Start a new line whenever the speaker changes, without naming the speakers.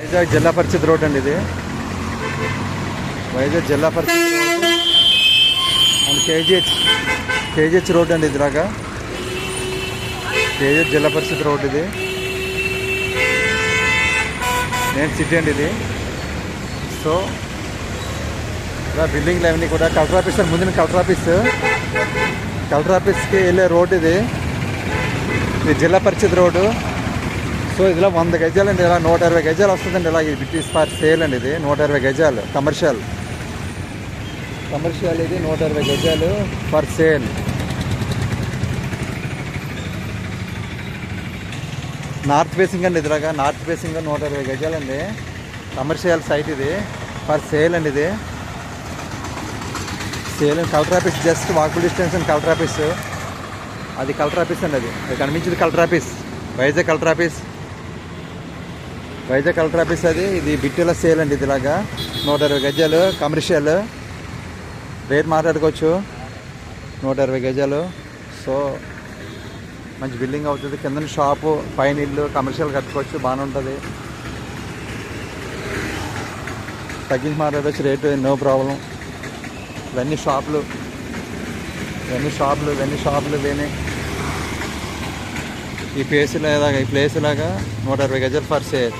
వైజాగ్ జిల్లా పరిషత్ రోడ్ అండి ఇది. వైజాగ్ జిల్లా పరిషత్ రోడ్ అండ్ కేజీహెచ్ రోడ్ అండి. ఇదిలాగా కేజీహెచ్ జిల్లా పరిషత్ రోడ్ ఇది. నేను సిటీ అండి ఇది. సో ఇలా బిల్డింగ్లు అవన్నీ కూడా కలెక్టర్ ఆఫీస్ ముందు కలెక్టర్ ఆఫీస్కి వెళ్ళే రోడ్ ఇది జిల్లా పరిషత్ రోడ్డు. సో ఇదిలో 100 గజాలండి. ఇలా 120 గజాలు వస్తుందండి. ఇలా ఇట్ ఈస్ ఫర్ సేల్ అండి ఇది. 120 గజాలు కమర్షియల్ ఇది 120 గజాలు ఫర్ సేల్. నార్త్ ఫేసింగ్ అండి. ఇదిలాగా నార్త్ ఫేసింగ్ 120 గజాలండి. కమర్షియల్ సైట్ ఇది ఫర్ సేల్ అండి. ఇది sale collector office just walkable distance అండి. కలెక్టర్ ఆఫీస్ అది కలెక్టర్ ఆఫీస్ అండి. అది కనిపించింది collector office. Vizag collector office అది. ఇది బిట్టుల సేల్ అండి. ఇదిలాగా 120 గజాలు కమర్షియల్ రేట్ మాట్లాడుకోవచ్చు. 120 గజాలు. సో మంచి బిల్డింగ్ అవుతుంది. కింద షాపు పైన ఇల్లు కమర్షియల్ కట్టుకోవచ్చు. బాగానే ఉంటుంది. తగ్గించి మాట్లాడవచ్చు రేటు. No problem. ఇవన్నీ షాపులు ఈ ప్లేస్ లాగా 120 గజాలు ఫర్ సేల్.